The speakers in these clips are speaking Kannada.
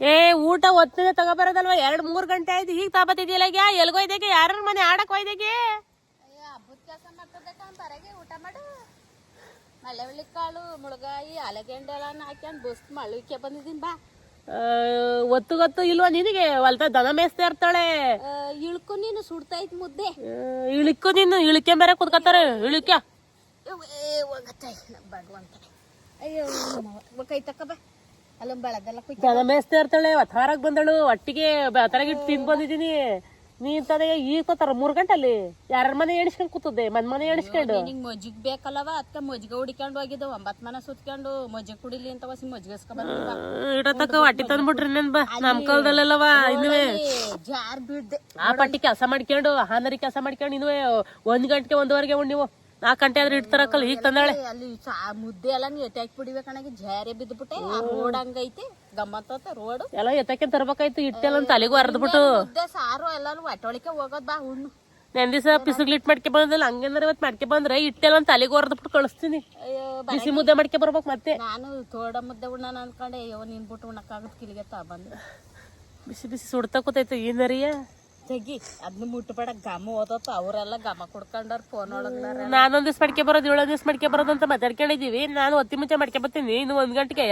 ಏ ಊಟ ಒತ್ತಿಗೆ ತಗೋಬರೋದಲ್ವಾ 2-3 ಗಂಟೆ ಆಯ್ತು ಈಗ ತಗೋಬತ್ತಿದ್ಯಲ್ಲ ಎಲ್ಗೋಯ್ದಾಗೆ ಯಾರ ಮನೆ ಆಡಕ್ ಹೋಯ್ದಾಗೆ ಹಬ್ಬದ ಕೆಲಸ ಮಾಡ್ತದಕ್ಕ ಬರಗೆ ಊಟ ಮಾಡು ಮಳೆ ಹುಳ್ಳಿ ಕಾಳು ಮುಳಗಾಯಿ ಅಲಗೆಂಡೆ ಎಲ್ಲ ಹಾಕ್ಯಂಡ್ ಬಸ್ ಮಳ್ಳಿಕೆ ಬಂದಿದ್ದೀನಿ ಬಾ ಗೊತ್ತು ಇಲ್ವಾ ನಿನಗೆ ಹೊಲ್ತ ದನ ಮೇಯಿಸ್ತಾ ಇರ್ತಾಳೆ ಇಳ್ಕು ನೀನು ಸುಡ್ತೈತ್ ಮುದ್ದೆ ಇಳಿಕು ನೀನು ಇಳಿಕೆ ಬೇರೆ ಕುತ್ಕೋತಾರೆ ಇಳಿಕೆ ಭಗವಂತ ಅಯ್ಯೋ ಕೈ ತಕ್ಕ ಬಾ ಅಲ್ಲ ಬೆಳದೆಲ್ಲ ದನ ಮೇಯಿಸ್ತಾ ಇರ್ತಾಳೆ ಹೊತ್ತಾರಾಗ ಬಂದಳು ಒಟ್ಟಿಗೆ ತರಗಿಟ್ಟು ತಿಂದು ಬಂದಿದ್ದೀನಿ ನೀನ್ ತದ ಈಗ ಕೂತಾರ 3 ಗಂಟೆ ಅಲ್ಲಿ ಯಾರ ಮನೆ ಎಣಿಸ್ಕೊಂಡ್ ಕೂತದೆ ಮನೆ ಎಣಿಸ್ಕೊಂಡು ನಿಂಗೆ ಮಜ್ಜಿಗೆ ಬೇಕಲ್ಲವ ಅದಕ್ಕೆ ಮಜ್ಜಿಗೆ ಹುಡಿಕೊಂಡು ಹೋಗಿದ್ದು 9 ಮನೆ ಸುತ್ಕೊಂಡು ಮಜ್ಜಿಗೆ ಕುಡಿಲಿ ಅಂತ ಹೊಸಿ ಮಜ್ಜಿಗೆ ಇಡತಕ್ಕ ಹೊಟ್ಟಿ ತಂದ್ಬಿಟ್ರಿ ನನ್ ಬಾ ನಮ್ ಕಾಲದಲ್ಲವ ಇನ್ನುವೆ ಜಾರ್ ಬಿಡ್ದೆ ಆ ಪಟ್ಟಿ ಕೆಲಸ ಮಾಡ್ಕೊಂಡು ಹಾನರಿ ಕೆಲಸ ಮಾಡ್ಕೊಂಡು ಇನ್ನುವೆ 1 ಗಂಟೆಗೆ 1:15 ಉಂಡ್ ನೀವು 4 ಗಂಟೆ ಆದ್ರೆ ಇಡ್ತಾರಕ್ಕಲ್ಲ ಈಗ ತಂದಾಳೆ ಅಲ್ಲಿ ಮುದ್ದೆ ಎಲ್ಲ ನೀ ಎತ್ತಾಕಿ ಬಿಡಿಬೇಕಣಗೆ ಜಾರಿ ಬಿದ್ದುಬಿಟ್ಟೆ ಆ ರೋಡ್ ಹಂಗೈತಿ ಗಮ್ಮತ್ತ ರೋಡ್ ಎಲ್ಲ ಎತ್ತಕ್ಕೆ ತರ್ಬೇಕಾಯ್ತು ಇಟ್ಟೆಲ್ಲ ತಲೆಗೂ ಅರ್ದ್ಬಿಟ್ಟು ಮುದ್ದೆ ಸಾರು ಎಲ್ಲಾನು ಒಟ್ಟೊಳಿಕೆ ಹೋಗೋದ್ ಬಾ ಹುಣ್ಣು ನೆನ್ ದಿವಸ ಪಿಸುಗ್ಲಿಟ್ ಮಾಡ್ಕೆ ಬಂದಲ್ಲ ಹಂಗೇನಾರ ಇವತ್ತು ಮಾಡ್ಕೆ ಬಂದ್ರೆ ಇಟ್ಟೆಲ್ಲ ತಲೆಗೂ ಅರ್ದ್ಬಿಟ್ಟು ಕಳಿಸ್ತೀನಿ ಬಿಸಿ ಮುದ್ದೆ ಮಾಡ್ಕೆ ಬರ್ಬೇಕು ಮತ್ತೆ ನಾನು ತೋಡ ಮುದ್ದೆ ಉಣ್ಣನ ಅನ್ಕೊಂಡೆ ಅಯ್ಯೋ ನಿನ್ಬಿಟ್ಟು ಉಣ್ಣಕ್ಕಾಗತ್ ಕಿಲಿಗೆ ಬಂದು ಬಿಸಿ ಬಿಸಿ ಸುಡ್ತಾ ಕೂತೈತೆ ಏನರಿಯ ತೆಗಿ ಅದನ್ನ ಮುಟ್ಟಬೇಡ ಗಮ ಓದತ್ತ ಅವರೆಲ್ಲ ಗಮ ಕೊಡ್ಕೊಂಡಾರ ಫೋನ್ ಒಳಗ್ಲಾರ ನಾನೊಂದ್ ದಿವ್ಸ ಮಾಡ್ಕೆ ಬರೋದು 7 ದಿವ್ಸ ಮಾಡ್ಕೆ ಬರೋದು ಅಂತ ಮಾತಾಡ್ಕೊಂಡಿದೀವಿ ನಾನು ಹೊತ್ತಿ ಮುಂಚೆ ಮಾಡ್ಕೆ ಬರ್ತೀನಿ ಇನ್ನು 1 ಗಂಟೆಗೆ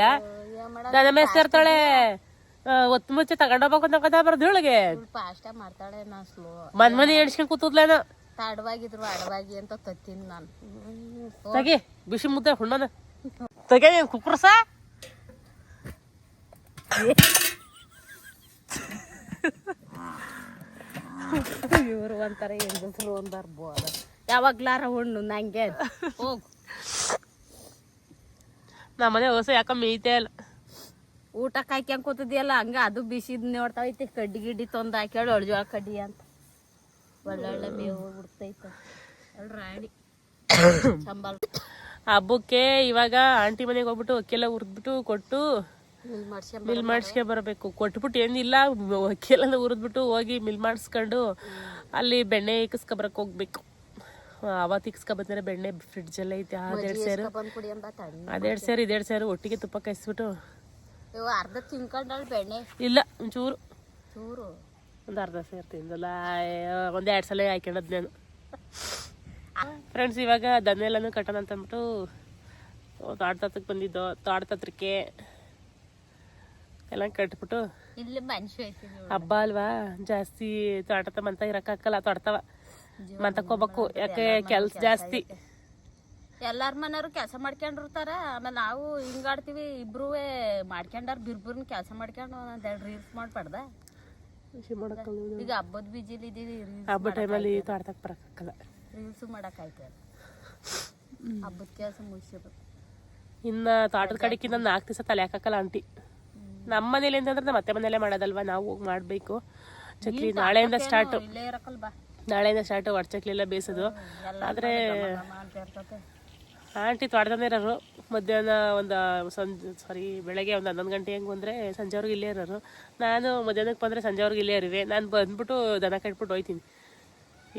ದನ ಮೇಯಿಸ್ತಾ ಇರ್ತಾಳೆ ಹೊತ್ತು ಮುಂಚೆ ತಗೊಂಡೋಗ್ಬೇಕು ಅಂತ ಬರೋದು ಇವಳಿಗೆ ಫಾಸ್ಟ್ ಮಾಡ್ತಾಳೆ ನಾ ಸ್ಲೋ ಮನೆ ಎಡ್ಸ್ಕೊಂಡ್ ಕೂತದ್ಲೇನ ತಡವಾಗಿದ್ರು ಅಡವಾಗಿ ಅಂತ ತತ್ತೀನಿ ನಾನು ತೆಗಿ ಬಿಸಿ ಮುದ್ದೆ ಹುಣ್ಣನ ತೆಗೆ ಕುಕ್ರಸ ಇವ್ರು ಒಂಥರ ಹೆಂಗಸರು ಒಂದಾರ ಬೋದ ಯಾವಾಗ್ಲಾರ ಹುಣ್ಣು ನಂಗೆ ಹೋಗು ನಮ್ಮನೆ ಹೊಸ ಯಾಕ ಮೇಯ್ತೇ ಇಲ್ಲ ಊಟ ಕಾಯ್ಕೊಂಡ್ ಕೂತಿದ್ಯಲ್ಲ ಹಂಗ ಅದು ಬಿಸಿದ್ ನೋಡ್ತಾವೈತಿ ಕಡ್ಡಿ ಗಿಡ್ಡಿ ತಂದು ಹಾಕ್ಯಾಳು ಅಳ್ಜೋಳ ಕಡ್ಡಿ ಅಂತ ಒಳ್ಳೊಳ್ಳೆ ಮೇವು ಬಿಡ್ತೈತೆ ರಾಣಿ ಚಂಬಲ್ ಹಬ್ಬಕ್ಕೆ ಇವಾಗ ಆಂಟಿ ಮನೆಗೆ ಹೋಗ್ಬಿಟ್ಟು ಅಕ್ಕಿಯೆಲ್ಲ ಹುರಿದ್ಬಿಟ್ಟು ಕೊಟ್ಟು ಮಿಲ್ ಮಾಡಿಸ್ಕೆ ಬರಬೇಕು ಕೊಟ್ಬಿಟ್ಟು ಏನಿಲ್ಲ ಅಕ್ಕಿಯೆಲ್ಲ ಹುರಿದ್ಬಿಟ್ಟು ಹೋಗಿ ಮಿಲ್ ಮಾಡಿಸ್ಕೊಂಡು ಅಲ್ಲಿ ಬೆಣ್ಣೆ ಇಕ್ಕಿಸ್ಕೊಬರಕ್ ಹೋಗ್ಬೇಕು ಅವತ್ತು ಇಕ್ಸ್ಕೊಬಂದ್ರೆ ಬೆಣ್ಣೆ ಫ್ರಿಡ್ಜಲ್ಲೇ ಐತೆ ಅದೆರಡು ಸೇರು ಇದೆರಡು ಸೇರು ಒಟ್ಟಿಗೆ ತುಪ್ಪ ಕಾಯಿಸ್ಬಿಟ್ಟು ಅರ್ಧ ತಿನ್ಕೊಂಡಳು ಬೆಣ್ಣೆ ಇಲ್ಲ ಒಂಚೂರು ಚೂರು ಒಂದು ಅರ್ಧ ಸೇರು ತಿಂದಲ್ಲ 1-2 ಸಲ ಹಾಕ್ಯಣದ್ ನಾನು ಫ್ರೆಂಡ್ಸ್ ಇವಾಗ ದನ ಎಲ್ಲನೂ ಕಟ್ಟೋಣ ಅಂತಂದ್ಬಿಟ್ಟು ತಾಡ್ತತ್ರಕ್ಕೆ ಬಂದಿದ್ದು ತಾಡ್ತತ್ರಕ್ಕೆ ಎಲ್ಲ ಕಟ್ಬಿಟ್ಟು ಇಲ್ಲಿ ಮನುಷ್ಯ ಹಬ್ಬ ಅಲ್ವಾ ಜಾಸ್ತಿ ತೋಟತ ಮಂತ ಇರಕ್ಕಾಗಲ್ಲ ತೊಡ್ತಾವ ಮಂತಕ್ ಹೋಗ್ಬೇಕು ಯಾಕೆ ಕೆಲ್ಸ ಜಾಸ್ತಿ ಎಲ್ಲಾರ ಮನೆಯವ್ರು ಕೆಲಸ ಮಾಡ್ಕೊಂಡಿರ್ತಾರ ಆಮೇಲೆ ನಾವು ಹಿಂಗಾಡ್ತೀವಿ ಇಬ್ರು ಮಾಡ್ಕೊಂಡಾರ ಬಿರ್ಬರ್ನ ಕೆಲಸ ಮಾಡ್ಕೊಂಡು ಒಂದೆರಡು ರೀಲ್ಸ್ ಮಾಡ್ಬಾರ್ದ ಈಗ ಹಬ್ಬದ ಬಿಜಿಲಿ ಇದೀವಿ ಹಬ್ಬ ಟೈಮಲ್ಲಿ ತೋಟಕ್ಕೆ ಬರಕ್ಕಾಗಲ್ಲ ರೀಲ್ಸ್ ಮಾಡಕ್ಕಾಯ್ತು ಹಬ್ಬದ ಕೆಲಸ ಮುಗಿಸ್ಬೇಕು ಇನ್ನ ತೋಟದ ಕಡೆಕಿಂತ 4 ದಿವಸ ತಲೆ ಹಾಕಲ್ಲ ಆಂಟಿ ನಮ್ಮ ಮನೇಲಿ ಅಂತಂದ್ರೆ ಮತ್ತೆ ಮನೇಲೆ ಮಾಡೋದಲ್ವಾ ನಾವು ಹೋಗಿ ಮಾಡ್ಬೇಕು ಚಕ್ಲಿ ನಾಳೆಯಿಂದ ಸ್ಟಾರ್ಟ್ ಒಟ್ಟು ಚಕ್ಲಿ ಎಲ್ಲ ಬೇಯಿಸೋದು ಆದ್ರೆ ಆಂಟಿ ತೋಟದಲ್ಲೇ ಇರೋರು ಮಧ್ಯಾಹ್ನ ಬೆಳಗ್ಗೆ ಒಂದು 11 ಗಂಟೆ ಹೆಂಗೆ ಬಂದರೆ ಸಂಜೆವ್ರಿಗೆ ಇಲ್ಲೇ ಇರೋರು ನಾನು ಮಧ್ಯಾಹ್ನಕ್ಕೆ ಬಂದರೆ ಸಂಜೆವ್ರಿಗೆ ಇಲ್ಲೇ ಇರುವೆ ನಾನು ಬಂದ್ಬಿಟ್ಟು ದನ ಕಟ್ಬಿಟ್ಟು ಹೋಯ್ತೀನಿ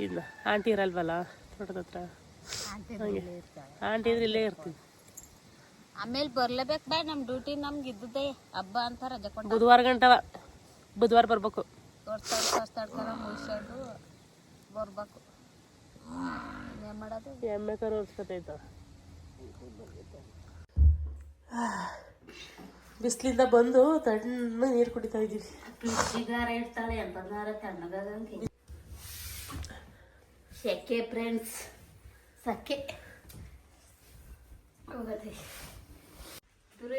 ಇನ್ನು ಆಂಟಿ ಇರಲ್ವಲ್ಲ ತೋಟದ ಹತ್ರ ಹಾಗೆ ಆಂಟಿ ಇದ್ರೆ ಇಲ್ಲೇ ಇರ್ತೀನಿ ಆಮೇಲೆ ಬರ್ಲೇಬೇಕು ಬಾ ನಮ್ಮ ಡ್ಯೂಟಿ ನಮ್ಗೆ ಇದ್ದದ್ದೇ ಹಬ್ಬ ಅಂತ ರಜೆ ಕೊಟ್ಟು ಬುಧವಾರ ಗಂಟವ ಬುಧವಾರ ಬರ್ಬೇಕು ತಡ್ಕರ ಮುಗಿಸ್ಕೊಂಡು ಬರ್ಬೇಕು ಏನು ಮಾಡೋದು ಎಮ್ಮೆ ಕರು ಹೊರ್ಸ್ಕೊತೈತ ಬಿಸಿಲಿಂದ ಬಂದು ತಣ್ಣ ನೀರು ಕುಡಿತಾ ಇದ್ದೀವಿ ಬಿಸಿಗಾರ ಇಡ್ತಾಳೆ ಎಂಬತ್ನಾರ ತಣ್ಣಗಂಗೆ ಸೆಕೆ ಫ್ರೆಂಡ್ಸ್ ಸಕ್ಕೆ ಹೋಗದೆ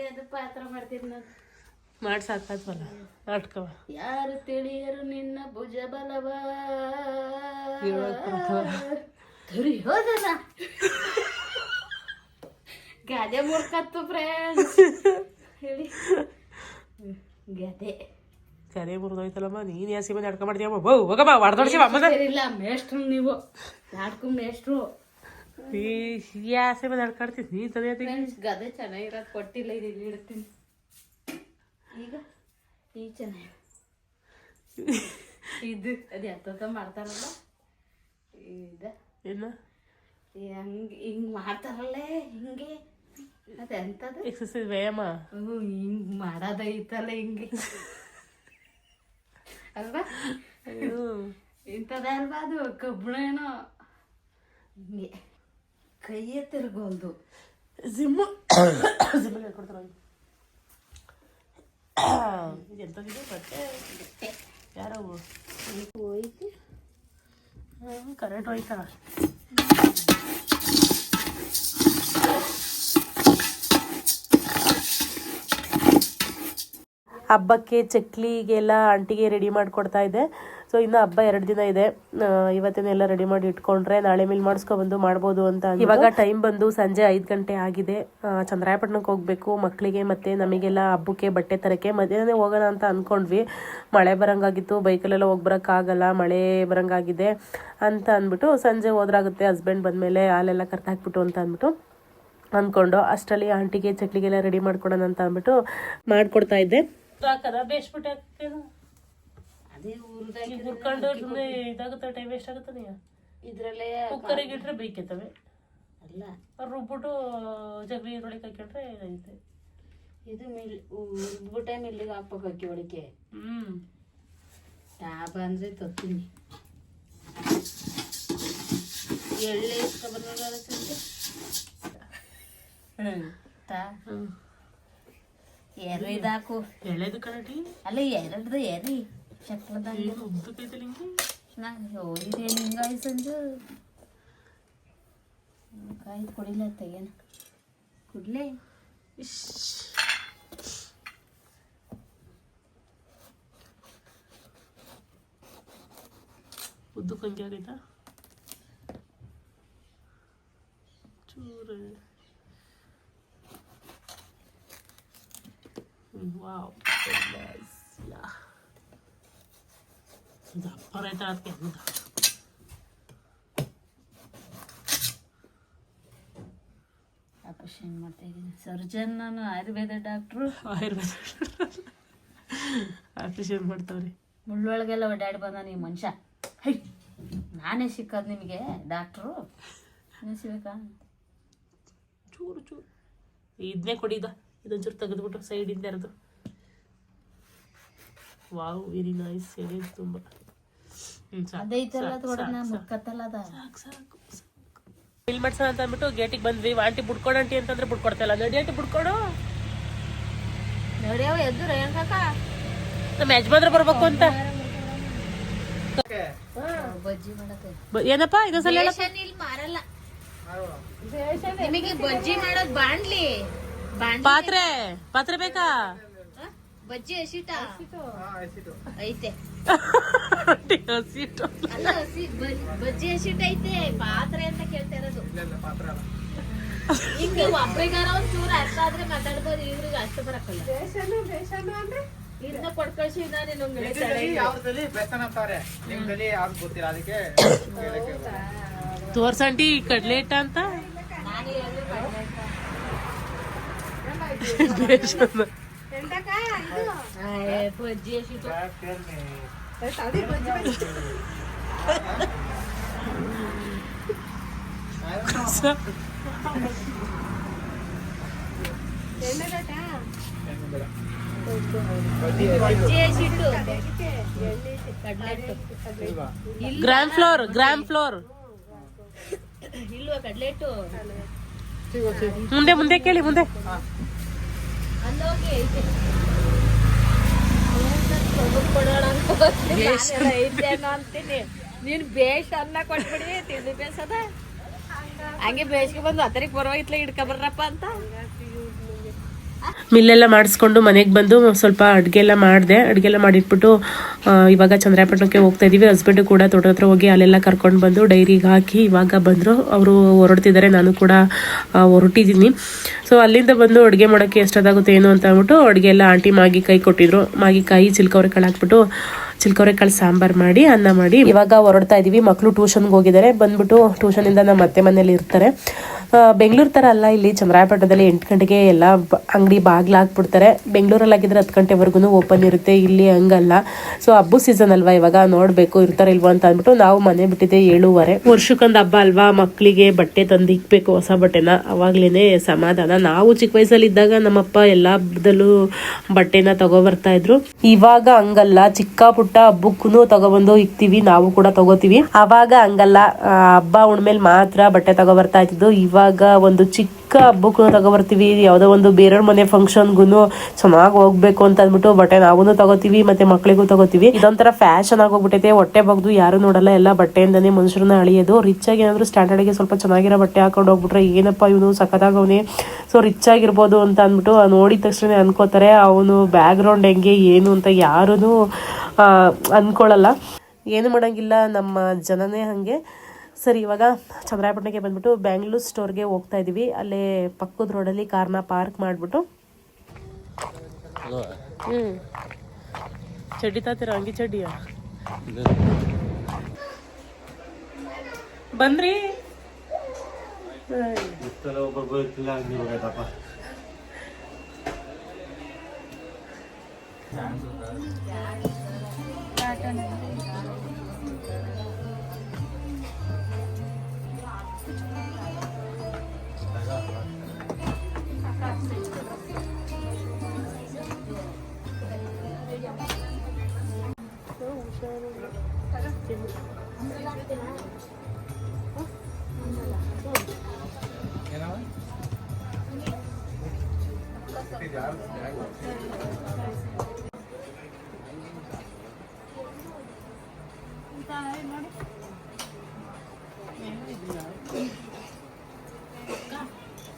ಅದು ಪಾತ್ರ ಮಾಡ್ತೀನಿ ನಾನು ಮಾಡಿ ಸಾಕಾದ್ವಲ್ಲ ನಾಟಕವ ಯಾರು ತಿಳಿಯರು ನಿನ್ನ ಭುಜ ಬಲವ ಹೋದನ ಗಾದೆ ಮುರ್ಕತ್ತು ಫ್ರೆಂಡ್ಸ್ ಹೇಳಿ ಗದೆ ಮುರಿದೋಯ್ತಲ್ಲಮ್ಮ ನೀನ್ ಯಾಸಿ ಬಂದು ನಾಟಕ ಮಾಡ್ತೀಯಮ್ಮ ಬೌ ಹೋಗಮ್ಮ ಹೊಡೆದೋಡ್ಸಿವ ಇಲ್ಲ ಮೇಷ್ಟ್ರು ನೀವು ನಾಟಕ ಮೇಷ್ಟ್ರು ಯಾಸೆ ಬಂದು ನಡ್ಕಾಡ್ತೀನಿ ನೀ ತದೇ ಗದೆ ಚೆನ್ನಾಗಿರೋದು ಕೊಟ್ಟಿಲ್ಲ ಇದು ಇಲ್ಲಿ ಇಡ್ತೀನಿ ಈಗ ಈ ಚೆನ್ನಾಗಿ ಇದು ಅದು ಎತ್ತ ಮಾಡ್ತಾರಲ್ಲ ಇದು ಏನು ಹಿಂಗ್ ಮಾಡ್ತಾರಲ್ಲೇ ಹಿಂಗೆ ಅದೆಂತದು ಎಕ್ಸಸೈಸ್ ವ್ಯಾಯಾಮ ಹಿಂಗ್ ಮಾಡೋದೈತಲ್ಲ ಹಿಂಗೆ ಅಲ್ವಾ ಇಂಥದ ಅಲ್ವಾ ಅದು ಕಬ್ಬಣ ಏನೋ ಹಿಂಗೆ ಕೈಯೇ ತಿರ್ಗೋಲ್ದು ಜಿಮ್ಮು ಜಿಮ್ಮಲ್ಲಿ ಹೇಳ್ಕೊಡ್ತಾರ ಎಂತದಿದೆ ಬಟ್ಟೆ ಯಾರವು ಹೋಯ್ತು ಕರೆಂಟ್ ಹೋಯ್ತಾ ಹಬ್ಬಕ್ಕೆ ಚಕ್ಲಿಗೆಲ್ಲ ಆಂಟಿಗೆ ರೆಡಿ ಮಾಡಿಕೊಡ್ತಾ ಇದೆ. ಸೊ ಇನ್ನು ಹಬ್ಬ 2 ದಿನ ಇದೆ. ಇವತ್ತಿನೆಲ್ಲ ರೆಡಿ ಮಾಡಿ ಇಟ್ಕೊಂಡ್ರೆ ನಾಳೆ ಮಿಲ್ ಮಾಡಿಸ್ಕೊಬಂದು ಮಾಡ್ಬೋದು ಅಂತ. ಇವಾಗ ಟೈಮ್ ಬಂದು ಸಂಜೆ 5 ಗಂಟೆ ಆಗಿದೆ. ಚಂದ್ರಾಯಪಟ್ಟಣಕ್ಕೆ ಹೋಗ್ಬೇಕು ಮಕ್ಕಳಿಗೆ ಮತ್ತು ನಮಗೆಲ್ಲ ಹಬ್ಬಕ್ಕೆ ಬಟ್ಟೆ ತರಕ್ಕೆ. ಮಧ್ಯಾಹ್ನ ಹೋಗೋಣ ಅಂತ ಅಂದ್ಕೊಂಡ್ವಿ, ಮಳೆ ಬರಂಗಾಗಿತ್ತು, ಬೈಕಲ್ಲೆಲ್ಲ ಹೋಗಿ ಬರೋಕ್ಕಾಗಲ್ಲ, ಮಳೆ ಬರಂಗಾಗಿದೆ ಅಂತ ಅಂದ್ಬಿಟ್ಟು ಸಂಜೆ ಹೋದ್ರಾಗುತ್ತೆ ಹಸ್ಬೆಂಡ್ ಬಂದಮೇಲೆ ಹಾಲೆಲ್ಲ ಕರ್ತಾಕ್ಬಿಟ್ಟು ಅಂತ ಅಂದ್ಬಿಟ್ಟು ಅಂದ್ಕೊಂಡು ಅಷ್ಟರಲ್ಲಿ ಆಂಟಿಗೆ ಚಕ್ಲಿಗೆಲ್ಲ ರೆಡಿ ಮಾಡ್ಕೊಡೋಣ ಅಂತ ಅಂದ್ಬಿಟ್ಟು ಮಾಡ್ಕೊಡ್ತಾ ಇದ್ದೆ. ಅದೇ ಹುರ್ಕೊಂಡು ಇದಾಗುತ್ತೆ, ಟೈಮ್ ವೇಸ್ಟ್ ಆಗುತ್ತೆ. ನೀ ಇದ್ರಲ್ಲೇ ಕುಕ್ಕರಿಗೆ ಇಟ್ರೆ ಬೇಯ್ಕತ್ತವೆ, ಅಲ್ಲ ರುಬ್ಬಿಟ್ಟು ಜಗ್ರಿ ಇದ್ರೊಳಗೆ ಹಾಕಿಟ್ರೆ ಇದಾಗುತ್ತೆ. ಇದು ರುಬ್ಬಿಟ್ಟೆ ಮಿಲ್ಲಿಗೆ ಹಾಕ್ಬೇಕು ಅಕ್ಕಿ ಒಳಕ್ಕೆ. ಟಾಬ ಅಂದ್ರೆ ತೊತ್ತೀನಿ ಎಳ್ಳೆ ಇಸ್ಕೊಬರ್ಬೇಕಾಗತ್ತೆ. ಎರೆ ಇದಾಕು ಎಳೆದು ಕಣಟಿ ಅಲ್ಲ ಎರಡ್ದು ಎರಿ ಚಕ್ಲದಾಗ ಹೋಗಿದೆ ಹಿಂಗಾಯ್ ಸಂಜು ಕಾಯಿ ಕೊಡಿಲ್ಲ ತೆಗೇನ ಕುಡ್ಲೆ ಉದ್ದಕ್ಕೆ ಹಂಗೆ ಆಗೈತಾ ಚೂರು. ವಾವ್ ದಪ್ಪ ರೈತ ಅದಕ್ಕೆ ಆಪರೇಷನ್ ಮಾಡ್ತಾ ಇದ್ದೀನಿ. ಸರ್ಜನ್ ನಾನು ಆಯುರ್ವೇದ ಡಾಕ್ಟ್ರು. ಆಪರೇಷನ್ ಮಾಡ್ತಾವ್ರಿ. ಮುಳ್ಳೊಳಗೆಲ್ಲ ಓಡಾಡಿ ಬಂದ ನೀವು ಮನುಷ್ಯ. ನಾನೇ ಸಿಕ್ಕದ್ ನಿಮಗೆ ಡಾಕ್ಟ್ರು ಸಿಗ್ಬೇಕಾ? ಚೂರು ಚೂರು ಇದನ್ನೇ ಕೊಡಿದ, ಇದೊಂಚೂರು ತೆಗೆದ್ಬಿಟ್ಟು ಸೈಡಿಂದ ಎರೆದು. Wow very nice. ಎಳೆದು ತುಂಬ ಅದೈತಲ್ಲ ಮುಕ್ಕತ್ತಲ್ಲ ಅದ ಸಾಕು. ಬಿಲ್ ಮಾಡ್ಸೋಣ ಅಂತ ಅಂದ್ಬಿಟ್ಟು ಗೇಟಿಗೆ ಬಂದ್ವಿ. ಆಂಟಿ ಬುಡ್ಕೊಡು ಆಂಟಿ ಅಂತಂದ್ರೆ ಬುಡ್ಕೊಡ್ತಾ ಇಲ್ಲ. ನಡಿ ಆಂಟಿ ಬುಡ್ಕೊಡು. ನಡಿಯವ ಎದ್ದು ರೇಣುಕಕ್ಕ ನಮ್ಮ ಯಜಮಾನ್ರ ಬರ್ಬೇಕು ಅಂತ. ಬಜ್ಜಿ ಮಾಡತ್ತೆ ಏನಪ್ಪ ಇದೊಂದ್ಸಲ ಇಲ್ಲಿ ಮಾರಲ್ಲ ನಿಮಗೆ. ಬಜ್ಜಿ ಮಾಡೋದ್ ಬಾಂಡ್ಲಿ ಪಾತ್ರೆ ಪಾತ್ರೆ ಬೇಕಾ? ಬಜ್ಜಿ ಹಸಿಟ ಐತೆ ಅಲ್ಲ ಬಜ್ಜಿ ಹಸಿಟ ಐತೆ. ಪಾತ್ರೆ ಅಂತ ಕೇಳ್ತಾ ಇರೋದು. ಹಿಂಗೆ ಒಬ್ರಿಗಾರ ಒಂದ್ ಚೂರು ಅರ್ಥ ಆದ್ರೆ ಮಾತಾಡ್ಬೋದು, ಇವ್ರಿಗೆ ಅಷ್ಟು ಬರಕ್ಕಲ್ಲ. ಇದನ್ನ ಕೊಡ್ ಕಳ್ಸಿ ತೋರ್ಸಂಟಿ ಕಡ್ಲೆಟ್ ಅಂತ. ಬಜ್ಜಿ ಹಸಿಟ್ಟು ಗ್ರಾಮ್ ಫ್ಲೋರ್ ಇಲ್ವಾ ಕಡ್ಲೆಟ್ಟು? ಮುಂದೆ ಮುಂದೆ ಕೇಳಿ ಮುಂದೆ. ಅಲ್ಲೋಗಿ ಐತೆ ಅಂತೀನಿ. ನೀನ್ ಬೇಷ್ ಅನ್ನ ಕೊಟ್ಬಿಡಿ ತಿಂದು ಬೇಸದ ಹಂಗೆ ಬೇಸ್ಗೆ ಬಂದು ಹತ್ತರಿಗೆ ಪರವಾಗಿತ್ಲ ಹಿಡ್ಕೊಬರ್ರಪ್ಪ ಅಂತ. ಮಿಲ್ಲೆಲ್ಲ ಮಾಡಿಸ್ಕೊಂಡು ಮನೆಗೆ ಬಂದು ಸ್ವಲ್ಪ ಅಡುಗೆಲ್ಲ ಮಾಡಿದೆ. ಅಡುಗೆಲ್ಲ ಮಾಡಿಟ್ಬಿಟ್ಟು ಇವಾಗ ಚಂದ್ರಾಯಪಟ್ಟಣಕ್ಕೆ ಹೋಗ್ತಾ ಇದೀವಿ. ಹಸ್ಬೆಂಡು ಕೂಡ ತೋಟದ ಹತ್ರ ಹೋಗಿ ಅಲ್ಲೆಲ್ಲ ಕರ್ಕೊಂಡು ಬಂದು ಡೈರಿಗೆ ಹಾಕಿ ಇವಾಗ ಬಂದರು. ಅವರು ಹೊರಡ್ತಿದ್ದಾರೆ, ನಾನು ಕೂಡ ಹೊರಟಿದ್ದೀನಿ. ಸೊ ಅಲ್ಲಿಂದ ಬಂದು ಅಡುಗೆ ಮಾಡೋಕ್ಕೆ ಎಷ್ಟೊತ್ತಾಗುತ್ತೆ ಏನು ಅಂತ ಅಂದ್ಬಿಟ್ಟು ಅಡುಗೆ ಎಲ್ಲ ಆಂಟಿ ಮಾಗಿಕಾಯಿ ಕೊಟ್ಟಿದ್ರು. ಮಾಗಿಕಾಯಿ ಚಿಲ್ಕವ್ರೆ ಹಾಕ್ಬಿಟ್ಟು ಚಿಲ್ಕವ್ರೆ ಕಾಳು ಸಾಂಬಾರು ಮಾಡಿ ಅನ್ನ ಮಾಡಿ ಇವಾಗ ಹೊರಡ್ತಾ ಇದೀವಿ. ಮಕ್ಕಳು ಟ್ಯೂಷನ್ಗೆ ಹೋಗಿದ್ದಾರೆ. ಬಂದ್ಬಿಟ್ಟು ಟ್ಯೂಷನಿಂದ ನಮ್ಮ ಅತ್ತೆ ಮನೇಲಿ ಇರ್ತಾರೆ. ಬೆಂಗಳೂರು ಥರ ಅಲ್ಲ, ಇಲ್ಲಿ ಚಂದ್ರಾಯಪಟ್ಟಣದಲ್ಲಿ 8 ಗಂಟೆಗೆ ಎಲ್ಲ ಅಂಗಡಿ ಬಾಗಿಲು ಹಾಕ್ಬಿಡ್ತಾರೆ. ಬೆಂಗಳೂರಲ್ಲಿ ಆಗಿದ್ರೆ 10 ಗಂಟೆವರೆಗೂ ಓಪನ್ ಇರುತ್ತೆ, ಇಲ್ಲಿ ಹಂಗಲ್ಲ. ಸೊ ಹಬ್ಬ ಸೀಸನ್ ಅಲ್ವಾ, ಇವಾಗ ನೋಡಬೇಕು ಇರ್ತಾರೆ ಇಲ್ವೋ ಅಂತ ಅಂದ್ಬಿಟ್ಟು ನಾವು ಮನೆ ಬಿಟ್ಟಿದ್ದೆ 7:15. ವರ್ಷಕ್ಕೊಂದು ಹಬ್ಬ ಅಲ್ವಾ, ಮಕ್ಕಳಿಗೆ ಬಟ್ಟೆ ತಂದು ಇಕ್ಬೇಕು, ಹೊಸ ಬಟ್ಟೆನ. ಅವಾಗ್ಲೇ ಸಮಾಧಾನ. ನಾವು ಚಿಕ್ಕ ವಯಸ್ಸಲ್ಲಿ ಇದ್ದಾಗ ನಮ್ಮಪ್ಪ ಎಲ್ಲ ಹಬ್ಬದಲ್ಲೂ ಬಟ್ಟೆನ ತಗೊಬರ್ತಾ ಇದ್ರು. ಇವಾಗ ಹಂಗಲ್ಲ, ಚಿಕ್ಕ ಪುಟ್ಟ ಪುಟ್ಟ ಹಬ್ಬಕ್ಕೂ ತಗೊಬಂದು ಇಕ್ತೀವಿ, ನಾವು ಕೂಡ ತಗೋತೀವಿ. ಅವಾಗ ಹಂಗಲ್ಲ, ಹಬ್ಬ ಉಣ್ಮೇಲೆ ಮಾತ್ರ ಬಟ್ಟೆ ತಗೊಬರ್ತಾ ಇತ್ತಿದ್ದು. ಇವಾಗ ಒಂದು ಚಿಕ್ಕ ಹಬ್ಬಕ್ಕೂ ತಗೊಬರ್ತೀವಿ, ಯಾವುದೋ ಒಂದು ಬೇರೆಯವ್ರ ಮನೆ ಫಂಕ್ಷನ್ಗೂ ಚೆನ್ನಾಗಿ ಹೋಗ್ಬೇಕು ಅಂತ ಅಂದ್ಬಿಟ್ಟು ಬಟ್ಟೆ ನಾವು ತಗೋತೀವಿ, ಮತ್ತೆ ಮಕ್ಳಿಗೂ ತಗೋತೀವಿ. ಇದೊಂಥರ ಫ್ಯಾಷನ್ ಆಗೋಗ್ಬಿಟ್ಟೈತೆ. ಹೊಟ್ಟೆ ಬಗ್ದು ಯಾರು ನೋಡಲ್ಲ, ಎಲ್ಲ ಬಟ್ಟೆಯಿಂದಾನೇ ಮನುಷ್ಯರನ್ನ ಅಳಿಯೋದು. ರಿಚ್ ಆಗಿ ಏನಾದ್ರು ಸ್ಟ್ಯಾಂಡರ್ಡ್ಗೆ ಸ್ವಲ್ಪ ಚೆನ್ನಾಗಿರೋ ಬಟ್ಟೆ ಹಾಕೊಂಡು ಹೋಗ್ಬಿಟ್ರೆ ಏನಪ್ಪ ಇವನು ಸಖತ್ತಾಗವನೇ, ಸೊ ರಿಚ್ ಆಗಿರ್ಬೋದು ಅಂತ ಅಂದ್ಬಿಟ್ಟು ನೋಡಿದ ತಕ್ಷಣ ಅನ್ಕೋತಾರೆ. ಅವನು ಬ್ಯಾಕ್ ಗ್ರೌಂಡ್ ಹೆಂಗೆ ಏನು ಅಂತ ಯಾರೂ ಅನ್ಕೊಳ್ಳಲ್ಲ. ಏನು ಮಾಡೋಂಗಿಲ್ಲ, ನಮ್ಮ ಜನನೇ ಹಾಗೆ. ಸರಿ, ಇವಾಗ ಚಂದ್ರಾಯಪಟ್ಟಣಕ್ಕೆ ಬಂದ್ಬಿಟ್ಟು ಬ್ಯಾಂಗ್ಳೂರ್ ಸ್ಟೋರ್ಗೆ ಹೋಗ್ತಾ ಇದೀವಿ. ಅಲ್ಲೇ ಪಕ್ಕದ ರೋಡಲ್ಲಿ ಕಾರ್ನ ಪಾರ್ಕ್ ಮಾಡಿಬಿಟ್ಟು ಚಡ್ಡಿ ತಾತೀರ, ಅಂಗಿ ಚಡ್ಡಿಯ ಬಂದ್ರಿ.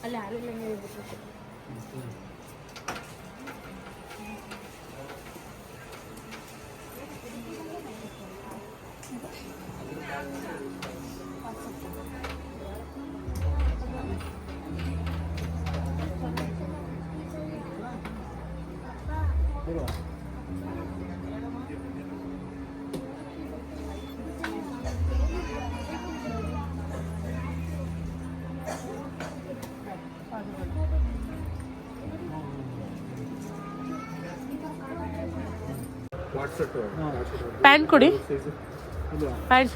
ಅಲ್ಲಿ ಯಾರಿಲ್ಲ. ಪ್ಯಾಂಟ್ ಕೊಡಿ, ಪ್ಯಾಂಟ್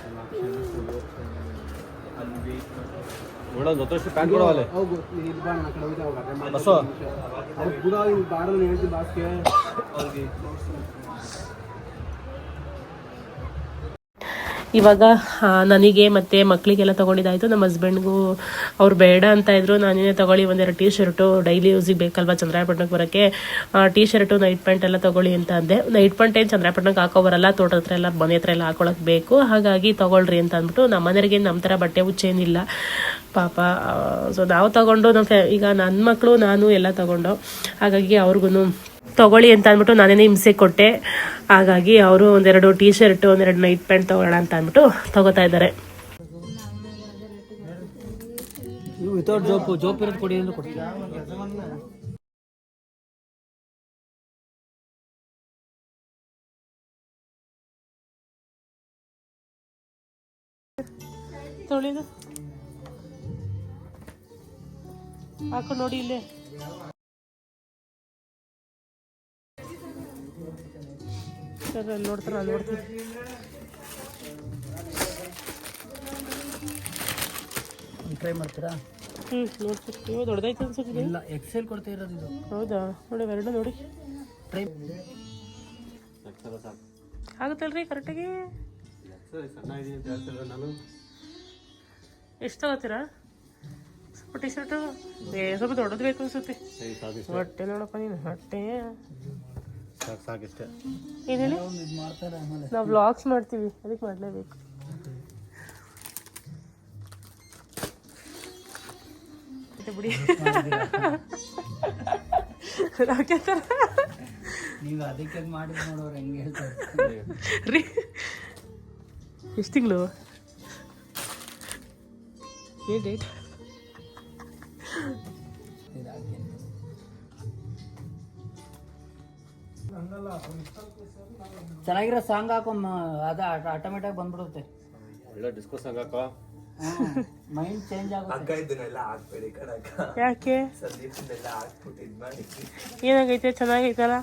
ಇವಾಗ ನನಗೆ ಮತ್ತು ಮಕ್ಕಳಿಗೆಲ್ಲ ತೊಗೊಂಡಿದ್ದಾಯಿತು. ನಮ್ಮ ಹಸ್ಬೆಂಡ್ಗೂ ಅವ್ರು ಬೇಡ ಅಂತ ಇದ್ರು. ನಾನೇನೇ ತೊಗೊಳ್ಳಿ, ಒಂದೆರಡು ಟೀ ಶರ್ಟು ಡೈಲಿ ಯೂಸಿಗೆ ಬೇಕಲ್ವ ಚಂದ್ರಾಯಪಟ್ಟಣಕ್ಕೆ ಬರೋಕ್ಕೆ. ಟೀ ಶರ್ಟು, ನೈಟ್ ಪ್ಯಾಂಟ್ ಎಲ್ಲ ತೊಗೊಳ್ಳಿ ಅಂತ ಅಂದೆ. ನೈಟ್ ಪ್ಯಾಂಟ್ ಏನು ಚಂದ್ರಾಯಪಟ್ಟಣಕ್ಕೆ ಹಾಕೋ ಬರಲ್ಲ, ತೋಟದ ಹತ್ರ ಎಲ್ಲ ಮನೆ ಹತ್ರ ಎಲ್ಲ ಹಾಕೊಳಕ್ಕೆ ಬೇಕು. ಹಾಗಾಗಿ ತೊಗೊಳ್ರಿ ಅಂತ ಅಂದ್ಬಿಟ್ಟು, ನಮ್ಮ ಮನೆಯವ್ರಿಗೆ ನಮ್ಮ ಥರ ಬಟ್ಟೆ ಹುಚ್ಚೇನಿಲ್ಲ ಪಾಪ. ಸೊ ನಾವು ತೊಗೊಂಡು ಈಗ ನನ್ನ ಮಕ್ಕಳು ನಾನು ಎಲ್ಲ ತೊಗೊಂಡು, ಹಾಗಾಗಿ ಅವ್ರಿಗೂ ತೊಗೊಳ್ಳಿ ಅಂತ ಅಂದ್ಬಿಟ್ಟು ನಾನೇನೇ ಹಿಂಸೆ ಕೊಟ್ಟೆ. ಹಾಗಾಗಿ ಅವರು ಒಂದೆರಡು ಟೀ ಶರ್ಟು, ಒಂದೆರಡು ನೈಟ್ ಪ್ಯಾಂಟ್ ತೊಗೊಳ್ಳೋಣ ಅಂತ ಅಂದ್ಬಿಟ್ಟು ತೊಗೋತಾ ಇದ್ದಾರೆ. ವಿತೌಟ್ ಜೋಪ್ ಇರೋದು ಕೊಡಿ ಅಂದ್ರೆ ಕೊಡ್ತೀವಿ. ತೊಳಿದು ಹಾಕೊಂಡು ನೋಡಿ ಇಲ್ಲೇ. ಸರ್ ಅಲ್ಲಿ ನೋಡ್ತಾರೆ, ನಾನು ನೋಡ್ತೀನಿ. ಟ್ರೈ ಮಾಡ್ತೀರಾ? ನೋಡ್ತೀನಿ. ನೀವು ದೊಡ್ಡದಾಯ್ತು ಅನ್ಸುತ್ತೆ. ಇಲ್ಲ, ಎಕ್ಸೆಲ್ ಕೊಡ್ತಾ ಇರೋದು ಇದು. ಹೌದಾ? ನೋಡಿ ಎರಡು ನೋಡಿ. ಟ್ರೈ ಆಗುತ್ತಲ್ರಿ ಕರೆಕ್ಟಾಗಿ? ಎಷ್ಟು ತಗೋತೀರಾ? ಸ್ವಲ್ಪ ಟೀ ಶರ್ಟು ಸ್ವಲ್ಪ ದೊಡ್ಡದು ಬೇಕು ಅನ್ಸುತ್ತೆ. ಹೊಟ್ಟೆ ನೋಡಪ್ಪ ನೀನು, ಹೊಟ್ಟೆ ಏನು ಹೇಳಿ? ನಾವು ವ್ಲಾಗ್ಸ್ ಮಾಡ್ತೀವಿ, ಅದಕ್ಕೆ ಮಾಡಲೇಬೇಕು. ಬಿಡಿ ನೀವು ಅದಕ್ಕೆ ಮಾಡಿ ನೋಡೋರು ಹೆಂಗೆ ಹೇಳ್ತಾರೆ ರೀ. ಎಷ್ಟು ತಿಂಗಳು? ಏನು ಡೇಟ್? ಚೆನ್ನಾಗಿರೋ ಸಾಂಗ್ ಹಾಕೋ, ಅದು ಆಟೋಮೆಟಿಕ್ ಬಂದ್ಬಿಡುತ್ತೆ. ಒಳ್ಳೆ ಡಿಸ್ಕೋ ಸಾಂಗ್ ಹಾಕೋ. ಮೈಂಡ್ ಚೇಂಜ್ ಆಗುತ್ತೆ. ಅಕ್ಕ ಇದನ್ನೆಲ್ಲ ಹಾಕ್ಬೇಡಿ ಕಣಕ್ಕ. ಯಾಕೆ ಸಂದೀಪನ್ನೆಲ್ಲ ಹಾಕ್ಬಿಟ್ಟು ಇದ್ ಮಾಡಿ. ಏನಾಗೈತೆ? ಚೆನ್ನಾಗೈತಲ್ಲ.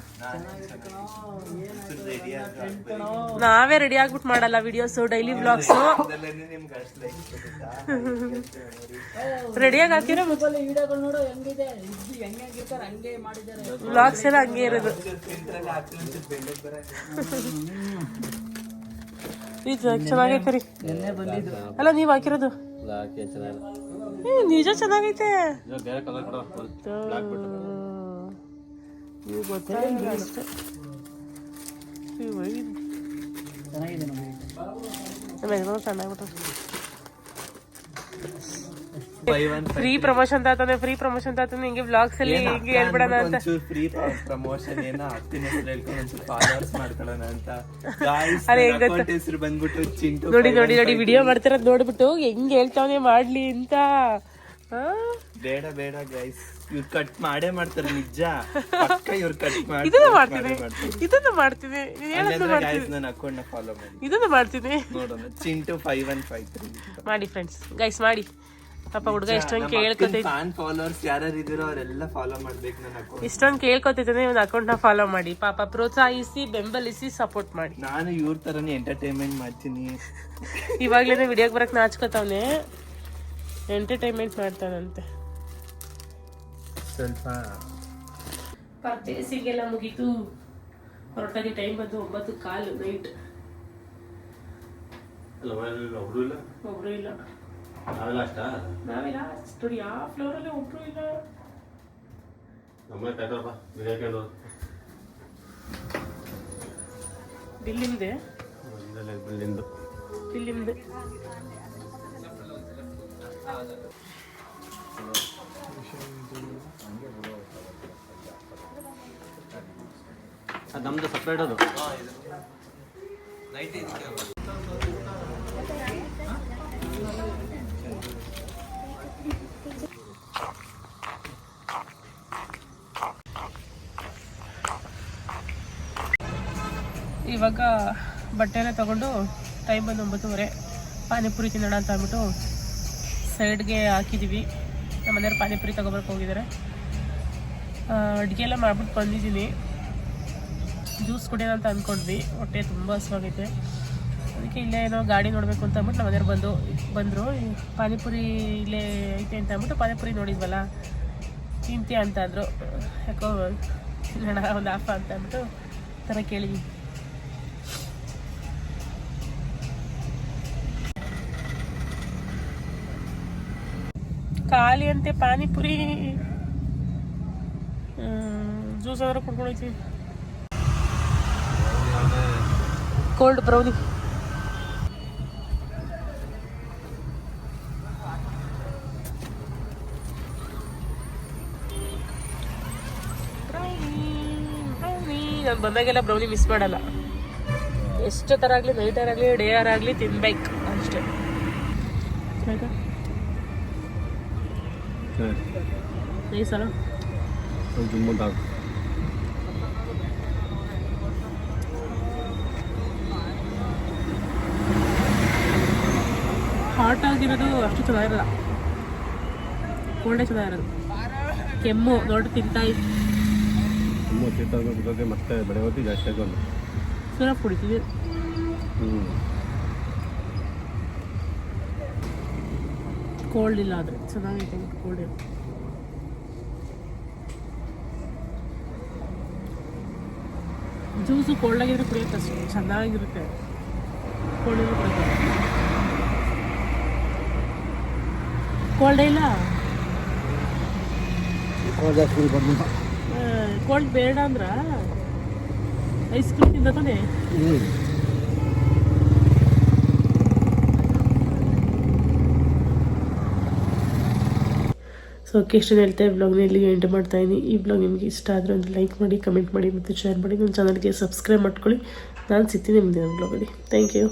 ರೆಡಿ ನಾವೇ ರೆಡಿ ಆಗ್ಬಿಟ್ಟು ಮಾಡಲ್ಲ ವಿಡಿಯೋಸ್, ಡೈಲಿ ವ್ಲಾಗ್ಸು ನಿಮ್ಗೆ ಅಷ್ಟು ಲೈಕ್ ರೆಡಿಯಾಗಿ ಹಾಕಿರೋ ವಿಡಿಯೋಗಳು ನೋಡು ಹೆಂಗಿದೆ, ಹೆಂಗಿರ್ತಾರೆ ಹಂಗೆ ಮಾಡಿದ್ದಾರೆ. ವ್ಲಾಗ್ಸ್ ಎಲ್ಲ ಹಂಗೆ ಇರೋದು. ಇದು ಚೆನ್ನಾಗೈತೆ ರೀ. ನೆನ್ನೆ ಬಂದಿದ್ದು ಅಲ್ಲ ನೀವು ಹಾಕಿರೋದು ನಿಜ ಚೆನ್ನಾಗೈತೆ. ನೀವು ಗೊತ್ತಾಗಿಲ್ಲ ಅಷ್ಟೇ. ಚೆನ್ನಾಗಿದೆ ನಮ್ಮ ಯಜಮಾನ ಸಣ್ಣ ಆಗ್ಬಿಟ್ಟು ಫ್ರೀ ಪ್ರಮೋಷನ್ ತಾತಾನೆ, ಫ್ರೀ ಪ್ರಮೋಷನ್ ತಾತಾನೆ. ಹಿಂಗೆ ವ್ಲಾಗ್ಸ್ ಅಲ್ಲಿ ಹಿಂಗೆ ಹೇಳ್ಬಿಡೋಣ ಅಂತ. ಫ್ರೀ ಪ್ರಮೋಷನ್ ಏನೋ ಆಗ್ತೀನಿ ಅಂತ ಹೇಳ್ಕೊಂಡು ಒಂಚೂರು ಫಾಲೋವರ್ಸ್ ಮಾಡ್ಕೊಳ್ಳೋಣ ಅಂತ. ಗಾಯ್ಸ್ ಅದೇ ಅಕೌಂಟ್ ಹೆಸರು ಬಂದ್ಬಿಟ್ಟು ಚಿಂಟು. ನೋಡಿ ನೋಡಿ ನೋಡಿ ವಿಡಿಯೋ ಮಾಡ್ತಿರೋದು ನೋಡ್ಬಿಟ್ಟು ಹೆಂಗ್ ಹೇಳ್ತಾವನೆ ಮಾಡ್ಲಿ ಅಂತ. ಬೇಡ ಬೇಡ ಗೈಸ್, ಇವ್ರು ಕಟ್ ಮಾಡೇ ಮಾಡ್ತಾರೆ ನಿಜ. ಪಕ್ಕ ಇವ್ರು ಕಟ್ ಮಾಡಿ ಇದನ್ನ ಮಾಡ್ತೀನಿ, ಇದನ್ನ ಮಾಡ್ತೀನಿ, ನನ್ನ ಅಕೌಂಟ್ ನ ಫಾಲೋ ಮಾಡಿ. ಇದನ್ನ ಮಾಡ್ತೀನಿ. ನೋಡೋಣ ಚಿಂಟು 5153 ಮಾಡಿ ಫ್ರೆಂಡ್ಸ್, ಗೈಸ್ ಮಾಡಿ. ಪಾಪ ಹುಡುಗ ಎಷ್ಟೊಂದು ಕೇಳ್ಕೊತೈತಿ, ಫ್ಯಾನ್ ಫಾಲೋವರ್ಸ್ ಯಾರು ಇದ್ದೀರೋ ಅವರೆಲ್ಲ ಫಾಲೋ ಮಾಡ್ಬೇಕು ನನ್ನ ಅಕೌಂಟ್. ಇಷ್ಟೊಂದು ಕೇಳ್ಕೊತೈತಾನೆ ಒಂದು ಅಕೌಂಟ್ ನ ಫಾಲೋ ಮಾಡಿ. ಪಾಪ ಪ್ರೋತ್ಸಾಹಿಸಿ, ಬೆಂಬಲಿಸಿ, ಸಪೋರ್ಟ್ ಮಾಡಿ. ನಾನು ಇವ್ರ ತರನೇ ಎಂಟರ್ಟೈನ್ಮೆಂಟ್ ಮಾಡ್ತೀನಿ. ಇವಾಗ್ಲೇನೆ ವಿಡಿಯೋಗೆ ಬರಕ್ ನಾಚ್ಕೋತಾವನೆ, ಎಂಟರ್ಟೈನ್ಮೆಂಟ್ ಮಾಡ್ತಾನಂತೆ. ಸ್ವಲ್ಪ ಪರ್ಚೇಸಿಂಗ್ ಎಲ್ಲ ಮುಗೀತು. ಹೊರಟಾಗಿ ಟೈಮ್ ಬಂದು 9:15 ನೈಟ್. ಒಬ್ರು ಇಲ್ಲ, ನಾವೆಲ್ಲ ನೋಡಿ ಯಾವ ಫ್ಲೋರ್ ಅಲ್ಲಿ ಒಬ್ರು ಇಲ್ಲ. ಬಿಲ್ ನಿಮ್ದೆ? ಬಿಲ್ ನಿಮ್ದೆ? ನಮ್ದು ಸಪ್ರೇಟ್ ಅದು. ಇವಾಗ ಬಟ್ಟೆನ ತಗೊಂಡು ಟೈಮ್ ಬಂದು 9:30. ಪಾನಿಪುರಿ ತಿನ್ನೋಣ ಅಂತ ಅಂದ್ಬಿಟ್ಟು ಸೈಡ್ಗೆ ಹಾಕಿದ್ದೀವಿ. ನಮ್ಮ ಮನೆಯವ್ರು ಪಾನಿಪುರಿ ತಗೊಬರಕ್ಕೆ ಹೋಗಿದ್ದಾರೆ. ಅಡುಗೆ ಎಲ್ಲ ಮಾಡ್ಬಿಟ್ಟು ಬಂದಿದ್ದೀನಿ. ಜ್ಯೂಸ್ ಕುಡಿಯೋಣ ಅಂತ ಅಂದ್ಕೊಂಡ್ವಿ. ಹೊಟ್ಟೆ ತುಂಬ ಹಸುವಾಗೈತೆ. ಅದಕ್ಕೆ ಇಲ್ಲೇ ಏನೋ ಗಾಡಿ ನೋಡಬೇಕು ಅಂತ ಅಂದ್ಬಿಟ್ಟು ನಮ್ಮ ಮನೆಯವ್ರು ಬಂದರು. ಪಾನಿಪುರಿ ಇಲ್ಲೇ ಐತೆ ಅಂತ ಅಂದ್ಬಿಟ್ಟು ಪಾನಿಪುರಿ ನೋಡಿದ್ವಲ್ಲ, ತಿಂತೀಯ ಅಂತ ಅಂದರು. ಯಾಕೋ ತಿನ್ನೋಣ ಒಂದು ಆಫ ಅಂತ ಅಂದ್ಬಿಟ್ಟು ಥರ ಕೇಳಿದ್ವಿ. ಖಾಲಿ ಅಂತೆ ಪಾನಿಪುರಿ. ಜ್ಯೂಸ್ ಆದ್ರೆ ಕುಡ್ಕೊಂಡು ಹೋಗ್ತೀವಿ. Cold brownie. ನಾನು ಬಂದಾಗೆಲ್ಲ ಬ್ರೌನಿ ಮಿಸ್ ಮಾಡಲ್ಲ. ಎಷ್ಟು ಥರ ಆಗಲಿ, ನೈಟರ್ ಆಗಲಿ, ಡೇಯರ್ ಆಗಲಿ ತಿನ್ಬೇಕು ಅಷ್ಟೇ. ನೈಸ್ ಅಲ್ಲ? ಹಾಟ್ ಆಗಿರೋದು ಅಷ್ಟು ಚೆನ್ನಾಗಿರಲ್ಲ, ಕೋಲ್ಡೇ ಚೆನ್ನಾಗಿರೋದು. ಕೆಮ್ಮು ನೋಡಿ ತಿಂತಾ ಇತ್ತು. ಮತ್ತೆ ಬೆಳವತ್ತಿ ಜಾಸ್ತಿ ಆಗೋದು. ಸಿರಪ್ ಕುಡಿತೀವಿ. ಕೋಲ್ಡ್ ಇಲ್ಲ ಆದರೆ ಚೆನ್ನಾಗೈತೆ. ಕೋಲ್ಡ್ ಇಲ್ಲ. ಜ್ಯೂಸು ಕೋಲ್ಡ್ ಆಗಿದ್ರೆ ಕುಡಿಯೋಕೆ ಅಷ್ಟು ಚೆನ್ನಾಗಿರುತ್ತೆ. ಕೋಲ್ಡ್ ಇದ್ರೆ ಕುಡಿಯೋಕೆ ಕೋಲ್ಡೇ ಇಲ್ಲ. ಕೋಲ್ಡ್ ಬೇಡ ಅಂದ್ರ ಐಸ್ ಕ್ರೀಮ್ ತಿಂದ ತಾನೆ. ಸೊ ಓಕೆ, ಇಷ್ಟನ್ನು ಹೇಳ್ತಾ ಬ್ಲಾಗ್ನ ಇಲ್ಲಿಗೆ ಎಂಡ್ ಮಾಡ್ತಾ ಇದ್ದೀನಿ. ಈ ಬ್ಲಾಗ್ ನಿಮಗೆ ಇಷ್ಟ ಆದರೆ ಒಂದು ಲೈಕ್ ಮಾಡಿ, ಕಮೆಂಟ್ ಮಾಡಿ ಮತ್ತು ಶೇರ್ ಮಾಡಿ. ನನ್ನ ಚಾನಲ್ಗೆ ಸಬ್ಸ್ಕ್ರೈಬ್ ಮಾಡ್ಕೊಳ್ಳಿ. ನಾನು ಸಿಗ್ತೀನಿ ಮುಂದಿನ ಬ್ಲಾಗಲ್ಲಿ. Thank you.